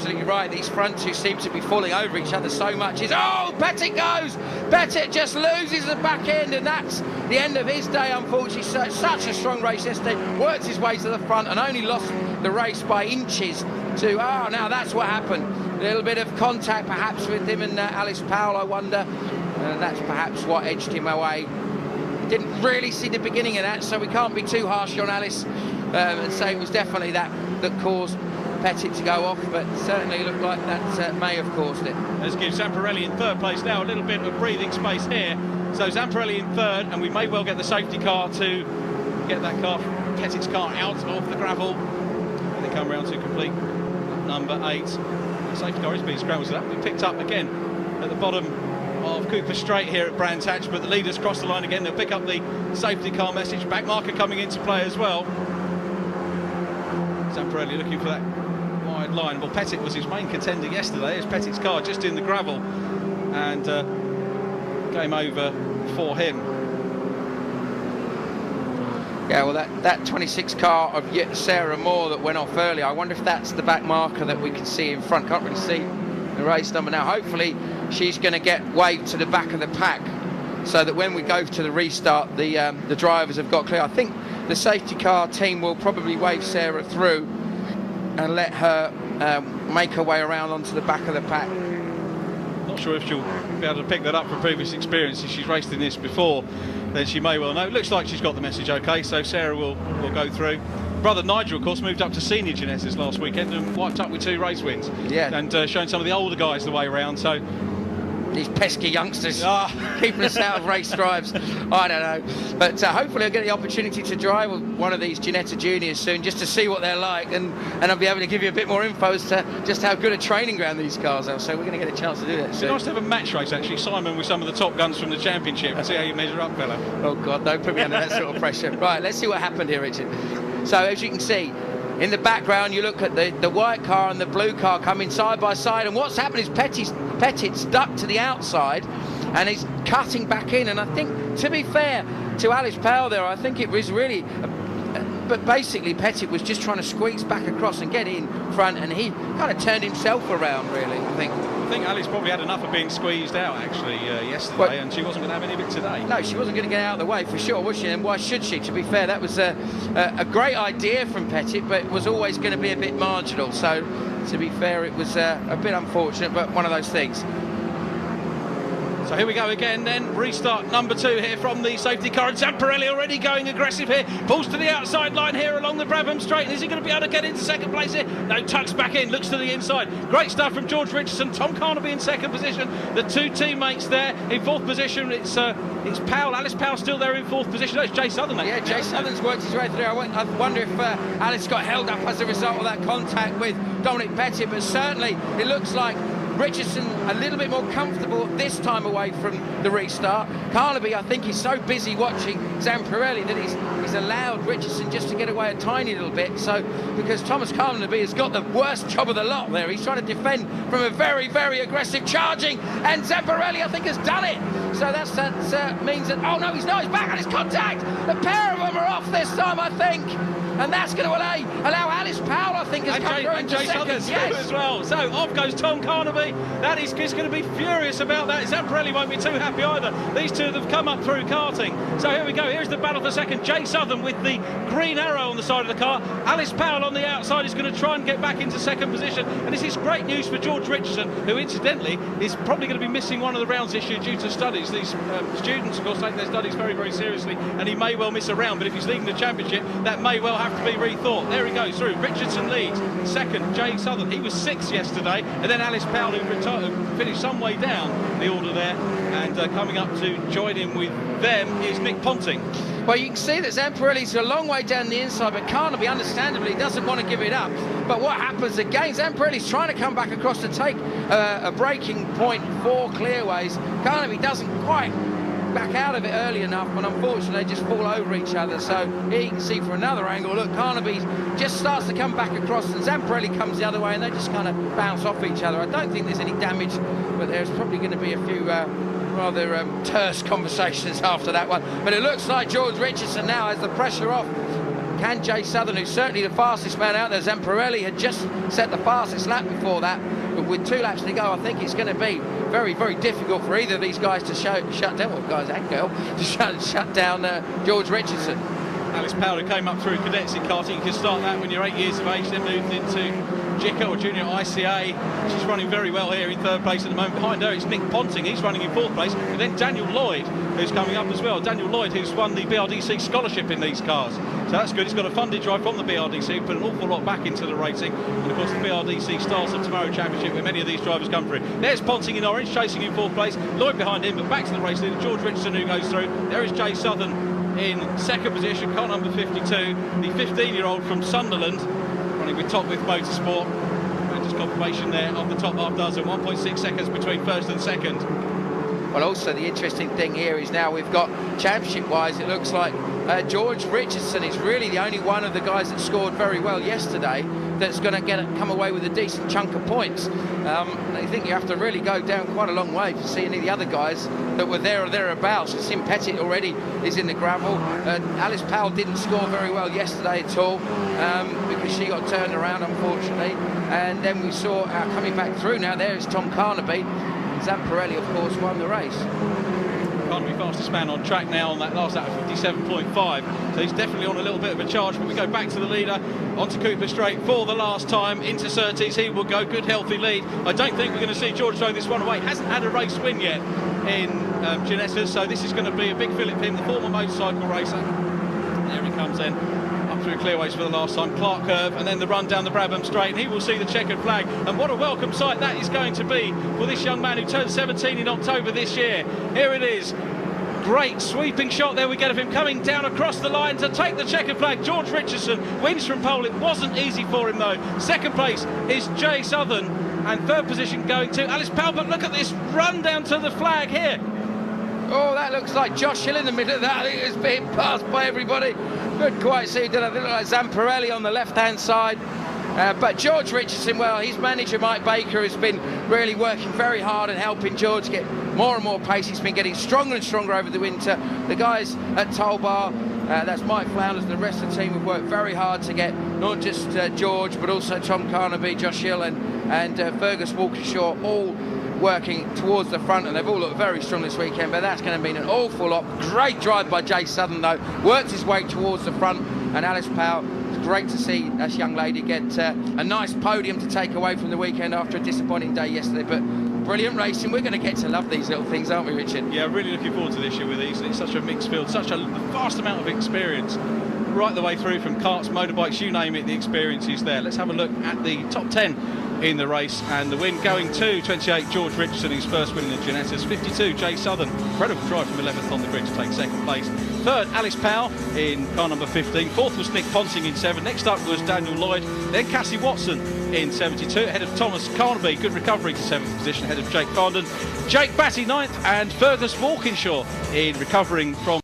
absolutely right. These front two seem to be falling over each other so much. Oh, Pettit goes! Pettit just loses the back end, and that's the end of his day, unfortunately. Such a strong race yesterday. Worked his way to the front and only lost the race by inches to, now that's what happened. A little bit of contact perhaps with him and Alice Powell, I wonder. That's perhaps what edged him away. Didn't really see the beginning of that, so we can't be too harsh on Alice and say it was definitely that caused Pettit to go off, but certainly looked like that may have caused it. Let's give Zamparelli in third place now, a little bit of breathing space here. So Zamparelli in third, and we may well get the safety car to get that car, Pettit's car, out of the gravel. And they come round to complete number 8. The safety car is being scrambled, so that will be picked up again at the bottom of Cooper Straight here at Brands Hatch, but the leaders cross the line again. They'll pick up the safety car message. Back marker coming into play as well. Zamparelli looking for that wide line. Well, Pettit was his main contender yesterday. There's Pettit's car just in the gravel, and game over for him. Yeah, well, that 26 car of Sarah Moore that went off earlier, I wonder if that's the back marker that we can see in front. Can't really see the race number now. Hopefully she's going to get waved to the back of the pack, so that when we go to the restart, the drivers have got clear. I think the safety car team will probably wave Sarah through and let her make her way around onto the back of the pack. Not sure if she'll be able to pick that up from previous experience. If she's raced in this before, then she may well know. It looks like she's got the message okay, so Sarah will go through. Brother Nigel, of course, moved up to senior Ginettas last weekend and wiped up with 2 race wins. Yeah. And showing some of the older guys the way around, so... These pesky youngsters keeping us out of race drives. I don't know. But hopefully I'll get the opportunity to drive with one of these Ginetta Juniors soon, just to see what they're like, and I'll be able to give you a bit more info as to just how good a training ground these cars are. So we're going to get a chance to do that soon. It's nice to have a match race, actually, Simon, with some of the top guns from the championship, and see how you measure up, fella. Oh, God, don't put me under that sort of pressure. Right, let's see what happened here, Richard. So, as you can see, in the background, you look at the white car and the blue car coming side by side, and what's happened is Pettit's ducked to the outside and he's cutting back in, and I think, to be fair to Alice Powell there, I think it was really... But basically, Pettit was just trying to squeeze back across and get in front, and he kind of turned himself around, really, I think. I think Alice probably had enough of being squeezed out, actually, yesterday, and she wasn't going to have any of it today. No, she wasn't going to get out of the way, for sure, was she? And why should she? To be fair, that was a great idea from Pettit, but it was always going to be a bit marginal. So, to be fair, it was a bit unfortunate, but one of those things. So here we go again then, restart number 2 here from the safety car, and Zamparelli already going aggressive here, pulls to the outside line here along the Brabham Straight, and is he going to be able to get into second place here? No, tucks back in, looks to the inside, great stuff from George Richardson. Tom Carnaby in second position, the 2 teammates there in 4th position. It's Powell, Alice Powell still there in 4th position. No, it's Jay Southern. Yeah, Jay Southern's worked his way through. I wonder if Alice got held up as a result of that contact with Dominic Pettit, but certainly it looks like Richardson a little bit more comfortable this time away from the restart. Carnaby, I think, he's so busy watching Zamparelli that he's allowed Richardson just to get away a tiny little bit. So, because Thomas Carnaby has got the worst job of the lot there. He's trying to defend from a very, very aggressive charging, and Zamparelli, I think, has done it. So that means that, oh no, he's not, he's back on his contact. The pair of them are off this time, I think. And that's going to allow Alice Powell, I think, has come through into second. Yes, as well. So off goes Tom Carnaby. That is just going to be furious about that. Zamparelli won't be too happy either. These two have come up through karting. So here we go. Here's the battle for second. Jay Southern with the green arrow on the side of the car. Alice Powell on the outside is going to try and get back into second position. And this is great news for George Richardson, who incidentally is probably going to be missing one of the rounds this year due to studies. These students, of course, take their studies very, very seriously, and he may well miss a round. But if he's leading the championship, that may well have to be rethought. There he goes through. Richardson leads. Second, Jay Southern. He was 6th yesterday. And then Alice Powell, who finished some way down the order there. And coming up to join him with them is Nick Ponting. Well, you can see that Zamparelli's a long way down the inside, but Carnaby, understandably, doesn't want to give it up. But what happens again, Zamparelli's trying to come back across to take a braking point for clearways. Carnaby doesn't quite back out of it early enough, and unfortunately they just fall over each other. So here you can see from another angle, look, Carnaby just starts to come back across, and Zamparelli comes the other way, and they just kind of bounce off each other. I don't think there's any damage, but there's probably going to be a few rather terse conversations after that one. But it looks like George Richardson now has the pressure off can Jay Southern, who's certainly the fastest man out there. Zamparelli had just set the fastest lap before that, but with 2 laps to go, I think it's going to be very, very difficult for either of these guys to shut down, well, guys and girl, to shut down George Richardson. Alice Powell, who came up through cadets in karting. You can start that when you're 8 years of age, then moved into JICA or Junior ICA. She's running very well here in 3rd place at the moment. Behind her it's Nick Ponting, he's running in 4th place. And then Daniel Lloyd, who's coming up as well. Daniel Lloyd, who's won the BRDC scholarship in these cars. So that's good. He's got a funded drive from the BRDC, put an awful lot back into the racing. And of course the BRDC Stars of Tomorrow Championship, where many of these drivers come through. There's Ponting in orange, chasing in 4th place. Lloyd behind him, but back to the race leader, George Richardson, who goes through. There is Jay Southern in 2nd position, car number 52, the 15-year-old from Sunderland, running with Top With Motorsport. And just confirmation there of the top half dozen, 1.6 seconds between 1st and 2nd. Well, also the interesting thing here is now we've got championship-wise, it looks like George Richardson is really the only one of the guys that scored very well yesterday that's going to come away with a decent chunk of points. I think you have to really go down quite a long way to see any of the other guys that were there or thereabouts. Sim Pettit already is in the gravel. Alice Powell didn't score very well yesterday at all because she got turned around, unfortunately. And then we saw coming back through now, there is Tom Carnaby. Zamparelli, of course, won the race. Carnaby fastest man on track now on that last lap of 57.5, so he's definitely on a little bit of a charge. But we go back to the leader, onto Cooper Straight for the last time, into Surtees. He will go, good healthy lead. I don't think we're going to see George throw this one away. Hasn't had a race win yet in Ginetta, so this is going to be a big Philip him, the former motorcycle racer. There he comes then, up through clearways for the last time, Clark Curve, and then the run down the Brabham Straight, and he will see the checkered flag. And what a welcome sight that is going to be for this young man who turned 17 in October this year. Here it is. Great sweeping shot there we get of him coming down across the line to take the checkered flag. George Richardson wins from pole. It wasn't easy for him though. 2nd place is Jay Southern, and 3rd position going to Alice Powell. But look at this run down to the flag here. Oh, that looks like Josh Hill in the middle of that. I think it's being passed by everybody. Couldn't quite see it. Did I think like Zamparelli on the left-hand side? But George Richardson, well, his manager Mike Baker has been really working very hard and helping George get more and more pace. He's been getting stronger and stronger over the winter. The guys at Tollbar, that's Mike Flounders and the rest of the team have worked very hard to get not just George, but also Tom Carnaby, Josh Hill and Fergus Walkinshaw all working towards the front, and they've all looked very strong this weekend, but that's going to mean an awful lot. Great drive by Jay Southern though, worked his way towards the front, and Alice Powell, it's great to see this young lady get a nice podium to take away from the weekend after a disappointing day yesterday. But brilliant racing. We're going to get to love these little things, aren't we, Richard? Yeah, really looking forward to this year with these. It's such a mixed field, such a vast amount of experience right the way through, from karts, motorbikes, you name it, the experience is there. Let's have a look at the top 10 in the race, and the win going to 28 George Richardson, his first win in the Ginettas. 52 Jay Southern, incredible drive from 11th on the grid to take 2nd place. 3rd Alice Powell in car number 15. 4th was Nick Ponting in 7. Next up was Daniel Lloyd, then Cassie Watson in 72, ahead of Thomas Carnaby. Good recovery to 7th position, ahead of Jake Fondon. Jake Batty 9th, and Fergus Walkinshaw in recovering from